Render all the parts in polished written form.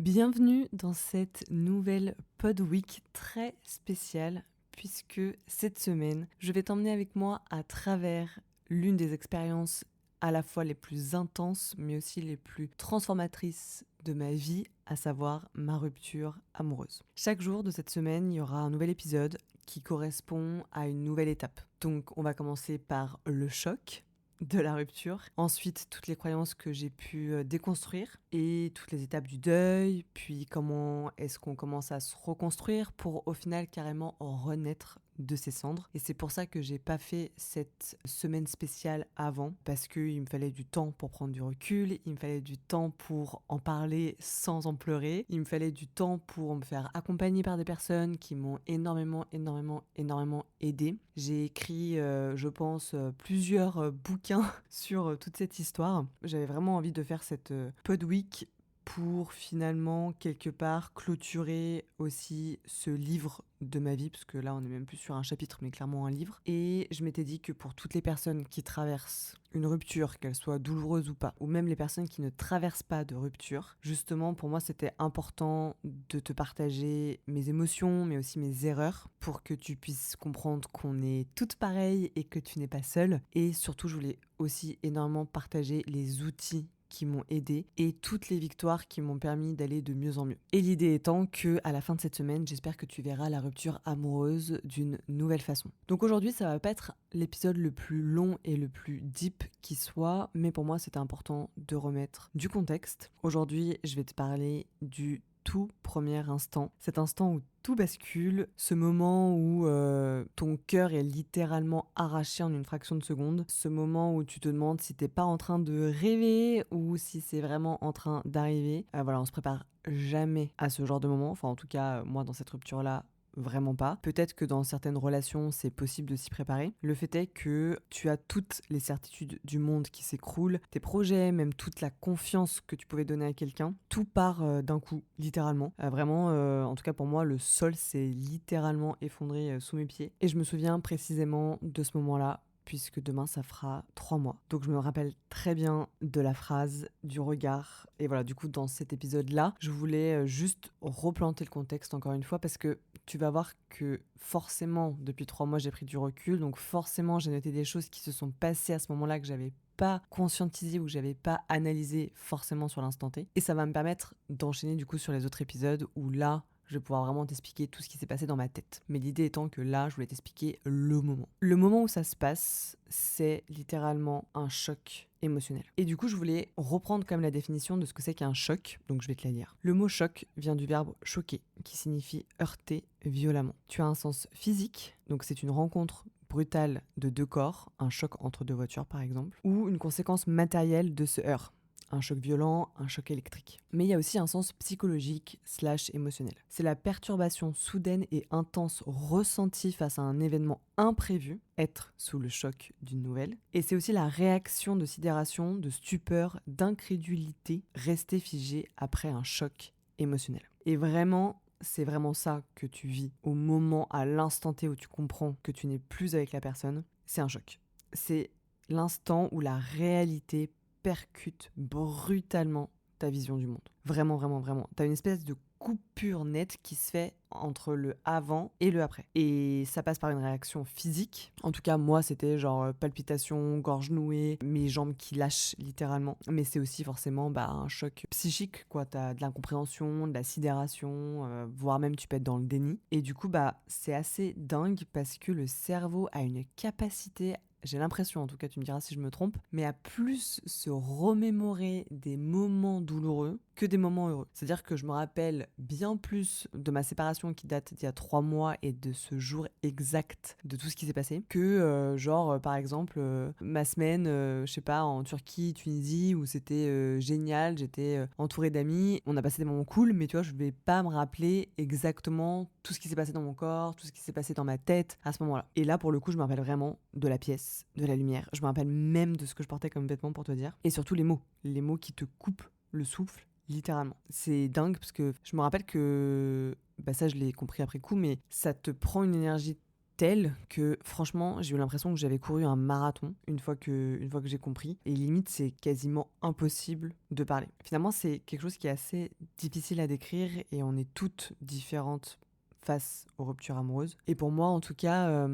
Bienvenue dans cette nouvelle Pod Week très spéciale puisque cette semaine, je vais t'emmener avec moi à travers l'une des expériences à la fois les plus intenses mais aussi les plus transformatrices de ma vie, à savoir ma rupture amoureuse. Chaque jour de cette semaine, il y aura un nouvel épisode qui correspond à une nouvelle étape. Donc on va commencer par le choc de la rupture, ensuite toutes les croyances que j'ai pu déconstruire et toutes les étapes du deuil, puis comment est-ce qu'on commence à se reconstruire pour au final carrément renaître de ses cendres. Et c'est pour ça que j'ai pas fait cette semaine spéciale avant, parce qu'il me fallait du temps pour prendre du recul, il me fallait du temps pour en parler sans en pleurer, il me fallait du temps pour me faire accompagner par des personnes qui m'ont énormément aidé. J'ai écrit, je pense, plusieurs bouquins sur toute cette histoire. J'avais vraiment envie de faire cette Pod Week pour finalement quelque part clôturer aussi ce livre de ma vie, parce que là on est même plus sur un chapitre mais clairement un livre. Et je m'étais dit que pour toutes les personnes qui traversent une rupture, qu'elle soit douloureuse ou pas, ou même les personnes qui ne traversent pas de rupture, justement pour moi c'était important de te partager mes émotions mais aussi mes erreurs pour que tu puisses comprendre qu'on est toutes pareilles et que tu n'es pas seule. Et surtout je voulais aussi énormément partager les outils qui m'ont aidé et toutes les victoires qui m'ont permis d'aller de mieux en mieux. Et l'idée étant que à la fin de cette semaine, j'espère que tu verras la rupture amoureuse d'une nouvelle façon. Donc aujourd'hui, ça va pas être l'épisode le plus long et le plus deep qui soit, mais pour moi, c'était important de remettre du contexte. Aujourd'hui, je vais te parler du tout premier instant, cet instant où tout bascule, ce moment où ton cœur est littéralement arraché en une fraction de seconde, ce moment où tu te demandes si t'es pas en train de rêver ou si c'est vraiment en train d'arriver. Voilà, on se prépare jamais à ce genre de moment, enfin en tout cas moi dans cette rupture-là, vraiment pas. Peut-être que dans certaines relations, c'est possible de s'y préparer. Le fait est que tu as toutes les certitudes du monde qui s'écroulent, tes projets, même toute la confiance que tu pouvais donner à quelqu'un, tout part d'un coup, littéralement. Vraiment, en tout cas pour moi, le sol s'est littéralement effondré sous mes pieds. Et je me souviens précisément de ce moment-là, puisque demain ça fera 3 mois. Donc je me rappelle très bien de la phrase, du regard. Et voilà, du coup dans cet épisode-là, je voulais juste replanter le contexte encore une fois, parce que tu vas voir que forcément depuis 3 mois j'ai pris du recul, donc forcément j'ai noté des choses qui se sont passées à ce moment-là que j'avais pas conscientisé ou que j'avais pas analysé forcément sur l'instant T. Et ça va me permettre d'enchaîner du coup sur les autres épisodes où là je vais pouvoir vraiment t'expliquer tout ce qui s'est passé dans ma tête. Mais l'idée étant que là, je voulais t'expliquer le moment. Le moment où ça se passe, c'est littéralement un choc émotionnel. Et du coup, je voulais reprendre quand même la définition de ce que c'est qu'un choc, donc je vais te la lire. Le mot choc vient du verbe choquer, qui signifie heurter violemment. Tu as un sens physique, donc c'est une rencontre brutale de deux corps, un choc entre deux voitures par exemple, ou une conséquence matérielle de ce heurt. Un choc violent, un choc électrique. Mais il y a aussi un sens psychologique / émotionnel. C'est la perturbation soudaine et intense ressentie face à un événement imprévu, être sous le choc d'une nouvelle. Et c'est aussi la réaction de sidération, de stupeur, d'incrédulité, restée figée après un choc émotionnel. Et vraiment, c'est vraiment ça que tu vis au moment, à l'instant T où tu comprends que tu n'es plus avec la personne. C'est un choc. C'est l'instant où la réalité percute brutalement ta vision du monde. Vraiment. T'as une espèce de coupure nette qui se fait entre le avant et le après. Et ça passe par une réaction physique. En tout cas, moi, c'était genre palpitations, gorge nouée, mes jambes qui lâchent littéralement. Mais c'est aussi forcément un choc psychique, quoi. T'as de l'incompréhension, de la sidération, voire même tu peux être dans le déni. Et du coup, c'est assez dingue parce que le cerveau a une capacité, j'ai l'impression, en tout cas tu me diras si je me trompe, mais à plus se remémorer des moments douloureux que des moments heureux. C'est-à-dire que je me rappelle bien plus de ma séparation qui date d'il y a 3 mois et de ce jour exact de tout ce qui s'est passé que par exemple ma semaine, je sais pas, en Turquie, Tunisie, où c'était génial, j'étais entourée d'amis, on a passé des moments cool, mais tu vois, je vais pas me rappeler exactement tout ce qui s'est passé dans mon corps, tout ce qui s'est passé dans ma tête à ce moment-là. Et là, pour le coup, je me rappelle vraiment de la pièce, de la lumière. Je me rappelle même de ce que je portais comme vêtements, pour te dire. Et surtout les mots qui te coupent le souffle, littéralement. C'est dingue parce que je me rappelle que, ça je l'ai compris après coup, mais ça te prend une énergie telle que franchement j'ai eu l'impression que j'avais couru un marathon une fois que j'ai compris, et limite c'est quasiment impossible de parler. Finalement c'est quelque chose qui est assez difficile à décrire et on est toutes différentes face aux ruptures amoureuses. Et pour moi en tout cas,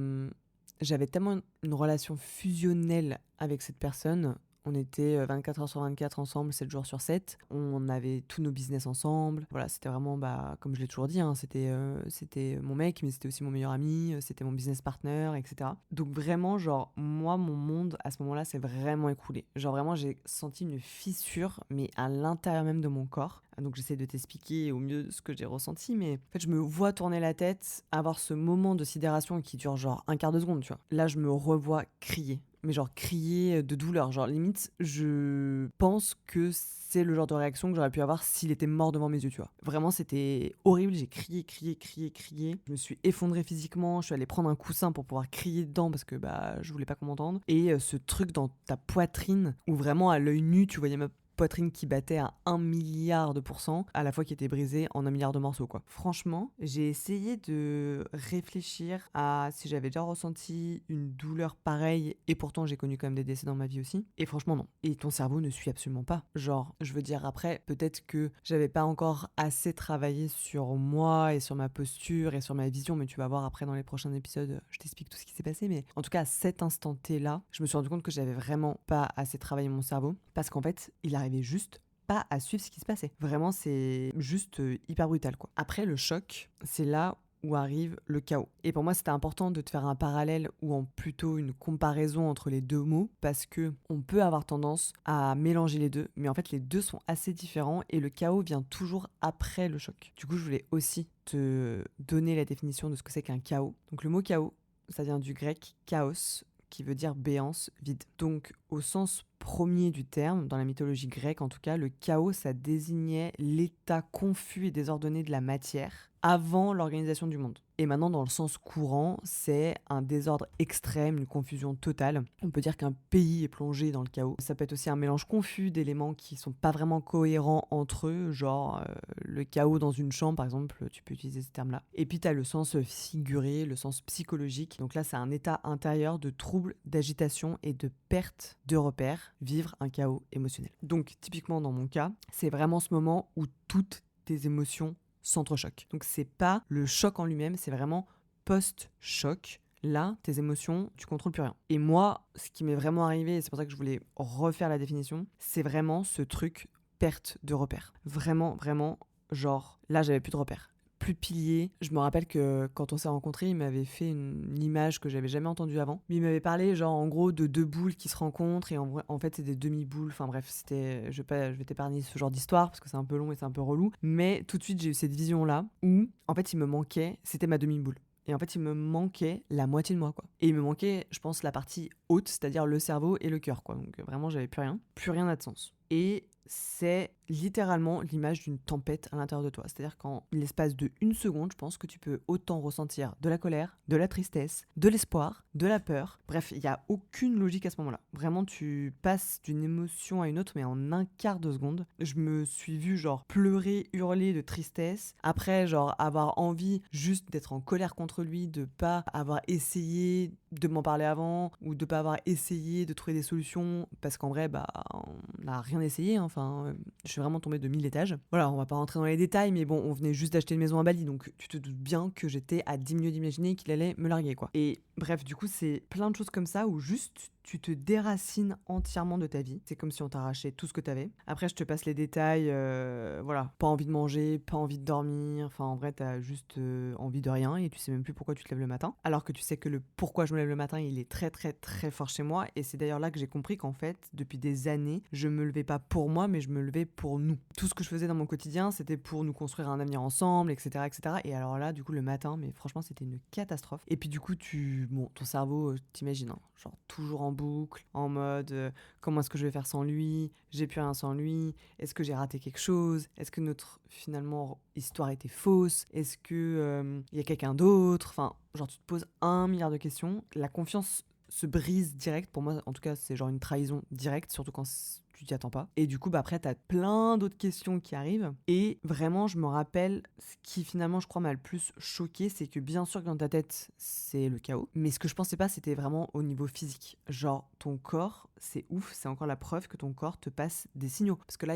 j'avais tellement une relation fusionnelle avec cette personne. On était 24 heures sur 24 ensemble, 7 jours sur 7. On avait tous nos business ensemble. Voilà, c'était vraiment, comme je l'ai toujours dit, hein, c'était mon mec, mais c'était aussi mon meilleur ami, c'était mon business partner, etc. Donc vraiment, genre, moi, mon monde, à ce moment-là, s'est vraiment écroulé. Genre vraiment, j'ai senti une fissure, mais à l'intérieur même de mon corps. Donc j'essaie de t'expliquer au mieux ce que j'ai ressenti, mais en fait je me vois tourner la tête, avoir ce moment de sidération qui dure genre un quart de seconde, tu vois. Là je me revois crier, mais genre crier de douleur, genre limite je pense que c'est le genre de réaction que j'aurais pu avoir s'il était mort devant mes yeux, tu vois. Vraiment c'était horrible, j'ai crié, crié, crié, crié, je me suis effondrée physiquement, je suis allée prendre un coussin pour pouvoir crier dedans parce que je voulais pas qu'on m'entende, et ce truc dans ta poitrine où vraiment à l'œil nu tu voyais ma poitrine qui battait à 1 milliard de pourcents, à la fois qui était brisée en 1 milliard de morceaux, quoi. Franchement, j'ai essayé de réfléchir à si j'avais déjà ressenti une douleur pareille, et pourtant j'ai connu quand même des décès dans ma vie aussi. Et franchement, non. Et ton cerveau ne suit absolument pas. Genre, je veux dire, après, peut-être que j'avais pas encore assez travaillé sur moi et sur ma posture et sur ma vision, mais tu vas voir après dans les prochains épisodes, je t'explique tout ce qui s'est passé. Mais en tout cas, à cet instant T-là, je me suis rendu compte que j'avais vraiment pas assez travaillé mon cerveau, parce qu'en fait, il arrivait juste pas à suivre ce qui se passait. Vraiment, c'est juste hyper brutal, quoi. Après, le choc, c'est là où arrive le chaos. Et pour moi, c'était important de te faire un parallèle ou en plutôt une comparaison entre les deux mots, parce que on peut avoir tendance à mélanger les deux, mais en fait, les deux sont assez différents et le chaos vient toujours après le choc. Du coup, je voulais aussi te donner la définition de ce que c'est qu'un chaos. Donc, le mot chaos, ça vient du grec chaos, qui veut dire béance, vide. Donc, au sens premier du terme, dans la mythologie grecque en tout cas, le chaos, ça désignait l'état confus et désordonné de la matière avant l'organisation du monde. Et maintenant, dans le sens courant, c'est un désordre extrême, une confusion totale. On peut dire qu'un pays est plongé dans le chaos. Ça peut être aussi un mélange confus d'éléments qui sont pas vraiment cohérents entre eux, genre le chaos dans une chambre, par exemple, tu peux utiliser ce terme-là. Et puis, tu as le sens figuré, le sens psychologique. Donc là, c'est un état intérieur de trouble, d'agitation et de perte de repères, vivre un chaos émotionnel. Donc, typiquement, dans mon cas, c'est vraiment ce moment où toutes tes émotions s'entrechoquent. Donc c'est pas le choc en lui-même, c'est vraiment post-choc. Là, tes émotions, tu contrôles plus rien. Et moi, ce qui m'est vraiment arrivé, et c'est pour ça que je voulais refaire la définition, c'est vraiment ce truc perte de repères. Vraiment, vraiment, genre, là, j'avais plus de repères. Plus de piliers. Je me rappelle que quand on s'est rencontrés, il m'avait fait une image que j'avais jamais entendue avant. Mais il m'avait parlé, genre, en gros, de deux boules qui se rencontrent et en fait, c'est des demi-boules. Enfin bref, c'était. Je vais t'épargner ce genre d'histoire parce que c'est un peu long et c'est un peu relou. Mais tout de suite, j'ai eu cette vision-là où, en fait, il me manquait. C'était ma demi-boule. Et en fait, il me manquait la moitié de moi, quoi. Et il me manquait, je pense, la partie haute, c'est-à-dire le cerveau et le cœur, quoi. Donc vraiment, j'avais plus rien. Plus rien n'a de sens. Et c'est littéralement l'image d'une tempête à l'intérieur de toi. C'est-à-dire qu'en l'espace de 1 seconde, je pense que tu peux autant ressentir de la colère, de la tristesse, de l'espoir, de la peur. Bref, il n'y a aucune logique à ce moment-là. Vraiment, tu passes d'une émotion à une autre, mais en un quart de seconde. Je me suis vue genre pleurer, hurler de tristesse. Après, genre avoir envie juste d'être en colère contre lui, de pas avoir essayé de m'en parler avant, ou de pas avoir essayé de trouver des solutions, parce qu'en vrai, on n'a rien essayé, hein. Enfin, je suis vraiment tombée de 1000 étages. Voilà, on va pas rentrer dans les détails, mais bon, on venait juste d'acheter une maison à Bali, donc tu te doutes bien que j'étais à 10 minutes d'imaginer qu'il allait me larguer, quoi. Et bref, du coup, c'est plein de choses comme ça où juste tu te déracines entièrement de ta vie. C'est comme si on t'arrachait tout ce que t'avais. Après, je te passe les détails. Voilà, pas envie de manger, pas envie de dormir. Enfin, en vrai, t'as juste envie de rien et tu sais même plus pourquoi tu te lèves le matin. Alors que tu sais que le pourquoi je me lève le matin, il est très très très fort chez moi. Et c'est d'ailleurs là que j'ai compris qu'en fait, depuis des années, je me levais pas pour moi, mais je me levais pour nous. Tout ce que je faisais dans mon quotidien, c'était pour nous construire un avenir ensemble, etc., etc. Et alors là, du coup, le matin, mais franchement, c'était une catastrophe. Et puis du coup, ton cerveau, t'imagines, hein, genre toujours en boucle, en mode comment est-ce que je vais faire sans lui, j'ai plus rien sans lui, est-ce que j'ai raté quelque chose, est-ce que notre finalement histoire était fausse, est-ce que y a quelqu'un d'autre, enfin genre tu te poses 1 milliard de questions, la confiance se brise direct. Pour moi en tout cas c'est genre une trahison directe, surtout quand tu t'y attends pas. Et du coup, après, t'as plein d'autres questions qui arrivent. Et vraiment, je me rappelle, ce qui finalement, je crois, m'a le plus choqué, c'est que bien sûr que dans ta tête, c'est le chaos. Mais ce que je pensais pas, c'était vraiment au niveau physique. Genre, ton corps, c'est ouf, c'est encore la preuve que ton corps te passe des signaux. Parce que là,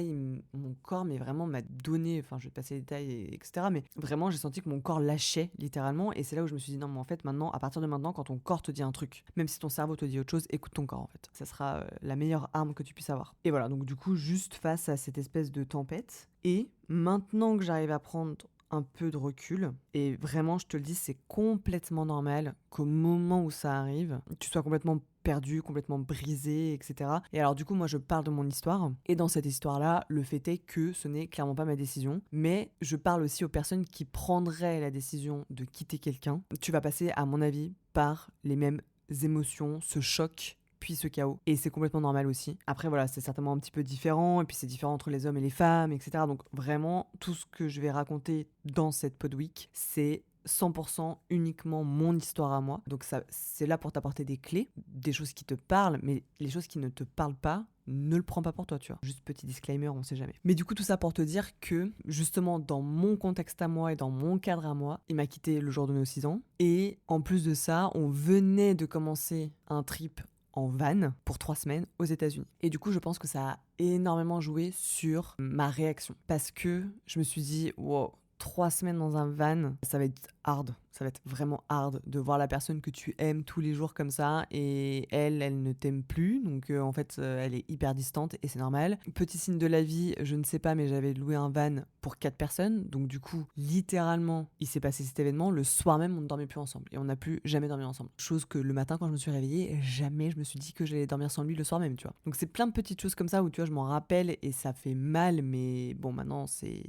mon corps, mais vraiment, m'a donné, enfin, je vais te passer les détails, etc. Mais vraiment, j'ai senti que mon corps lâchait, littéralement. Et c'est là où je me suis dit, non, mais en fait, maintenant, à partir de maintenant, quand ton corps te dit un truc, même si ton cerveau te dit autre chose, écoute ton corps, en fait. Ça sera la meilleure arme que tu puisses avoir. Et voilà, donc du coup, juste face à cette espèce de tempête. Et maintenant que j'arrive à prendre un peu de recul, et vraiment, je te le dis, c'est complètement normal qu'au moment où ça arrive, tu sois complètement perdu, complètement brisé, etc. Et alors du coup, moi, je parle de mon histoire. Et dans cette histoire-là, le fait est que ce n'est clairement pas ma décision. Mais je parle aussi aux personnes qui prendraient la décision de quitter quelqu'un. Tu vas passer, à mon avis, par les mêmes émotions, ce choc, puis ce chaos. Et c'est complètement normal aussi. Après, voilà, c'est certainement un petit peu différent. Et puis, c'est différent entre les hommes et les femmes, etc. Donc, vraiment, tout ce que je vais raconter dans cette Pod Week, c'est 100% uniquement mon histoire à moi. Donc ça, c'est là pour t'apporter des clés, des choses qui te parlent, mais les choses qui ne te parlent pas, ne le prends pas pour toi, tu vois. Juste petit disclaimer, on sait jamais. Mais du coup, tout ça pour te dire que, justement, dans mon contexte à moi et dans mon cadre à moi, il m'a quitté le jour de nos 6 ans. Et en plus de ça, on venait de commencer un trip en van pour 3 semaines aux États-Unis. Et du coup, je pense que ça a énormément joué sur ma réaction. Parce que je me suis dit, wow, 3 semaines dans un van, ça va être hard. Ça va être vraiment hard de voir la personne que tu aimes tous les jours comme ça et elle ne t'aime plus. Donc en fait, elle est hyper distante et c'est normal. Petit signe de la vie, je ne sais pas, mais j'avais loué un van pour 4 personnes. Donc du coup, littéralement, il s'est passé cet événement. Le soir même, on ne dormait plus ensemble et on n'a plus jamais dormi ensemble. Chose que le matin, quand je me suis réveillée, jamais je me suis dit que j'allais dormir sans lui le soir même, tu vois. Donc c'est plein de petites choses comme ça où tu vois, je m'en rappelle et ça fait mal, mais bon, maintenant c'est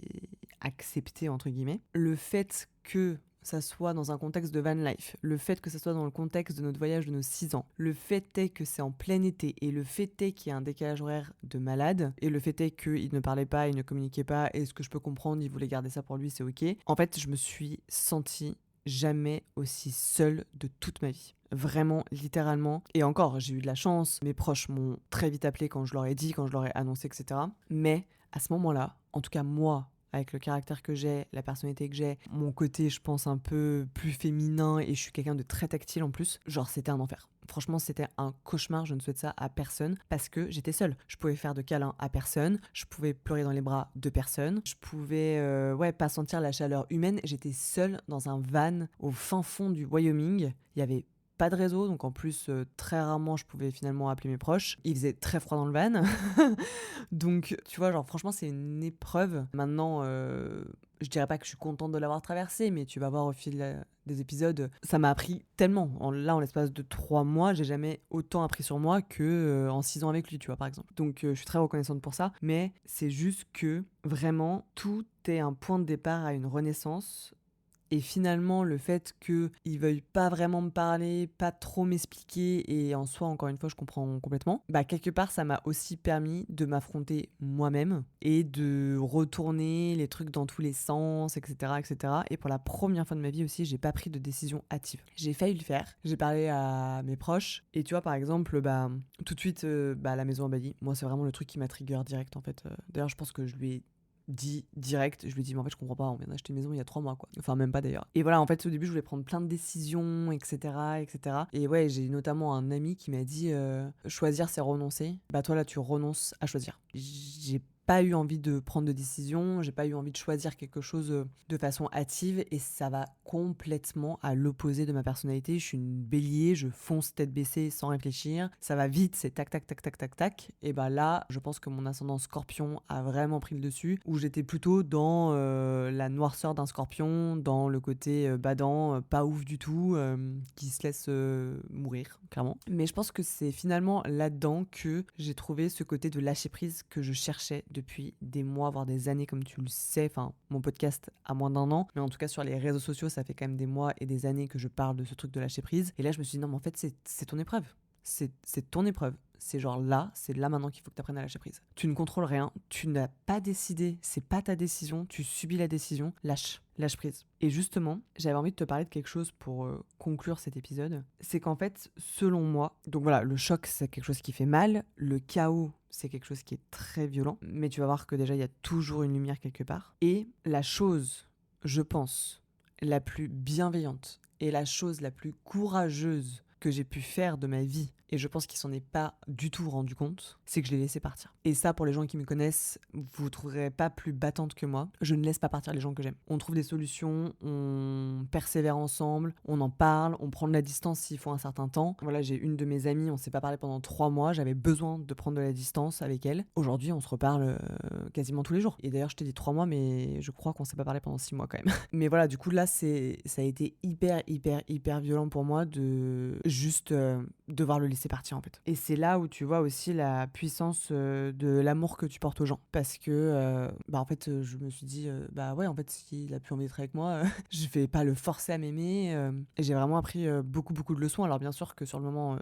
accepté entre guillemets. Le fait que ça soit dans un contexte de van life, le fait que ça soit dans le contexte de notre voyage de nos 6 ans, le fait est que c'est en plein été et le fait est qu'il y a un décalage horaire de malade et le fait est qu'il ne parlait pas, il ne communiquait pas et ce que je peux comprendre, il voulait garder ça pour lui, c'est ok. En fait, je me suis sentie jamais aussi seule de toute ma vie. Vraiment, littéralement. Et encore, j'ai eu de la chance. Mes proches m'ont très vite appelé quand je leur ai dit, quand je leur ai annoncé, etc. Mais à ce moment-là, en tout cas moi, avec le caractère que j'ai, la personnalité que j'ai, mon côté, je pense, un peu plus féminin et je suis quelqu'un de très tactile en plus, genre c'était un enfer. Franchement, c'était un cauchemar, je ne souhaite ça à personne parce que j'étais seule. Je pouvais faire de câlins à personne, je pouvais pleurer dans les bras de personne, je pouvais pas sentir la chaleur humaine. J'étais seule dans un van au fin fond du Wyoming. Il y avait pas de réseau, donc en plus très rarement je pouvais finalement appeler mes proches. Il faisait très froid dans le van. Donc tu vois, genre franchement c'est une épreuve. Maintenant je dirais pas que je suis contente de l'avoir traversée, mais tu vas voir au fil des épisodes, ça m'a appris tellement. Là, en l'espace de 3 mois, j'ai jamais autant appris sur moi que en 6 ans avec lui, tu vois, par exemple. Donc je suis très reconnaissante pour ça, mais c'est juste que vraiment tout est un point de départ à une renaissance. Et finalement, le fait qu'il veuille pas vraiment me parler, pas trop m'expliquer, et en soi, encore une fois, je comprends complètement, bah quelque part, ça m'a aussi permis de m'affronter moi-même et de retourner les trucs dans tous les sens, etc., etc. Et pour la première fois de ma vie aussi, j'ai pas pris de décision hâtive. J'ai failli le faire. J'ai parlé à mes proches, et tu vois, par exemple, bah tout de suite, la maison à Bali, moi, c'est vraiment le truc qui m'a trigger direct, en fait. D'ailleurs, je pense que je lui ai dit direct, je lui ai dit mais en fait je comprends pas, on vient d'acheter une maison il y a 3 mois quoi, enfin même pas d'ailleurs. Et voilà, en fait au début je voulais prendre plein de décisions, etc. Et ouais, j'ai notamment un ami qui m'a dit choisir c'est renoncer. Bah toi là tu renonces à choisir. J'ai pas eu envie de prendre de décision, j'ai pas eu envie de choisir quelque chose de façon hâtive et ça va complètement à l'opposé de ma personnalité. Je suis une bélier, je fonce tête baissée sans réfléchir, ça va vite, c'est tac tac tac tac tac tac. Et bah là, je pense que mon ascendant scorpion a vraiment pris le dessus, où j'étais plutôt dans la noirceur d'un scorpion, dans le côté badant, pas ouf du tout, qui se laisse mourir, clairement. Mais je pense que c'est finalement là-dedans que j'ai trouvé ce côté de lâcher prise que je cherchais depuis des mois, voire des années, comme tu le sais. Enfin, mon podcast a moins d'1 an, mais en tout cas sur les réseaux sociaux, ça fait quand même des mois et des années que je parle de ce truc de lâcher prise. Et là, je me suis dit, non, mais en fait, c'est ton épreuve. C'est ton épreuve. c'est genre là, c'est là maintenant qu'il faut que tu apprennes à lâcher prise. Tu ne contrôles rien, tu n'as pas décidé, c'est pas ta décision, tu subis la décision, lâche prise. Et justement, j'avais envie de te parler de quelque chose pour conclure cet épisode. C'est qu'en fait, selon moi, donc voilà, le choc, c'est quelque chose qui fait mal, le chaos, c'est quelque chose qui est très violent, mais tu vas voir que déjà, il y a toujours une lumière quelque part. Et la chose, je pense, la plus bienveillante et la chose la plus courageuse que j'ai pu faire de ma vie, et je pense qu'il s'en est pas du tout rendu compte, c'est que je l'ai laissé partir. Et ça, pour les gens qui me connaissent, vous trouverez pas plus battante que moi. Je ne laisse pas partir les gens que j'aime. On trouve des solutions, on persévère ensemble, on en parle, on prend de la distance s'il faut un certain temps. Voilà, j'ai une de mes amies, on s'est pas parlé pendant 3 mois, j'avais besoin de prendre de la distance avec elle. Aujourd'hui, on se reparle quasiment tous les jours. Et d'ailleurs, je t'ai dit 3 mois, mais je crois qu'on s'est pas parlé pendant 6 mois quand même. Mais voilà, du coup, là, ça a été hyper violent pour moi de juste devoir le laisser partir en fait. Et c'est là où tu vois aussi la puissance de l'amour que tu portes aux gens. Parce que, en fait, je me suis dit, bah ouais, en fait, s'il a plus envie d'être avec moi, je vais pas le forcer à m'aimer. Et j'ai vraiment appris beaucoup de leçons. Alors bien sûr que sur le moment,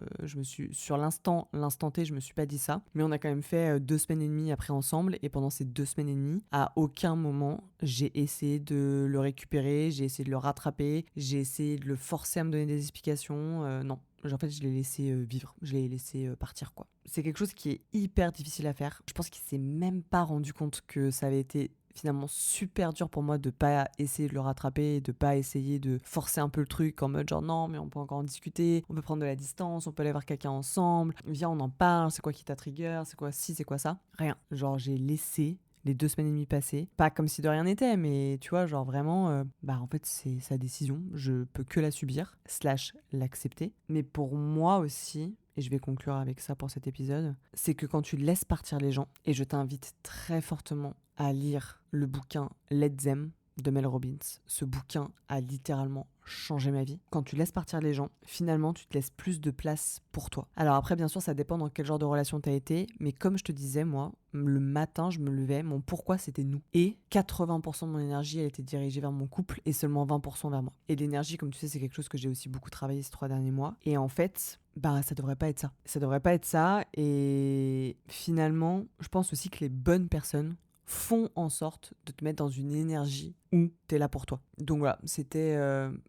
sur l'instant T, je me suis pas dit ça. Mais on a quand même fait 2 semaines et demie après ensemble. Et pendant ces 2 semaines et demie, à aucun moment, j'ai essayé de le récupérer, j'ai essayé de le rattraper, j'ai essayé de le forcer à me donner des explications. Non. En fait, je l'ai laissé vivre, je l'ai laissé partir, quoi. C'est quelque chose qui est hyper difficile à faire. Je pense qu'il s'est même pas rendu compte que ça avait été finalement super dur pour moi de pas essayer de le rattraper, de pas essayer de forcer un peu le truc en mode genre non mais on peut encore en discuter, on peut prendre de la distance, on peut aller voir quelqu'un ensemble, viens on en parle, c'est quoi qui t'a trigger, c'est quoi ci, c'est quoi ça. Rien. Genre j'ai laissé les 2 semaines et demie passées. Pas comme si de rien n'était, mais tu vois, genre vraiment, en fait, c'est sa décision. Je peux que la subir, / l'accepter. Mais pour moi aussi, et je vais conclure avec ça pour cet épisode, c'est que quand tu laisses partir les gens, et je t'invite très fortement à lire le bouquin Let Them de Mel Robbins. Ce bouquin a littéralement changé ma vie. Quand tu laisses partir les gens, finalement, tu te laisses plus de place pour toi. Alors après, bien sûr, ça dépend dans quel genre de relation tu as été, mais comme je te disais, moi, le matin, je me levais, mon pourquoi, c'était nous. Et 80% de mon énergie, elle était dirigée vers mon couple et seulement 20% vers moi. Et l'énergie, comme tu sais, c'est quelque chose que j'ai aussi beaucoup travaillé ces 3 derniers mois. Et en fait, ça devrait pas être ça. Ça devrait pas être ça. Et finalement, je pense aussi que les bonnes personnes font en sorte de te mettre dans une énergie où t'es là pour toi. Donc voilà, c'était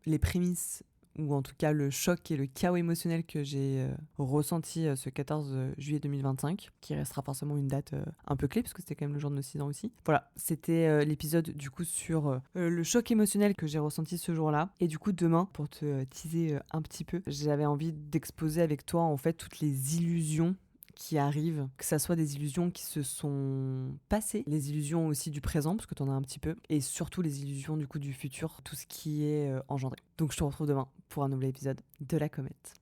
les prémices, ou en tout cas le choc et le chaos émotionnel que j'ai ressenti ce 14 juillet 2025, qui restera forcément une date un peu clé, parce que c'était quand même le jour de nos 6 ans aussi. Voilà, c'était l'épisode du coup sur le choc émotionnel que j'ai ressenti ce jour-là. Et du coup demain, pour te teaser un petit peu, j'avais envie d'exposer avec toi en fait toutes les illusions qui arrivent, que ça soit des illusions qui se sont passées, les illusions aussi du présent, parce que t'en as un petit peu, et surtout les illusions du coup du futur, tout ce qui est engendré. Donc je te retrouve demain pour un nouvel épisode de La Comète.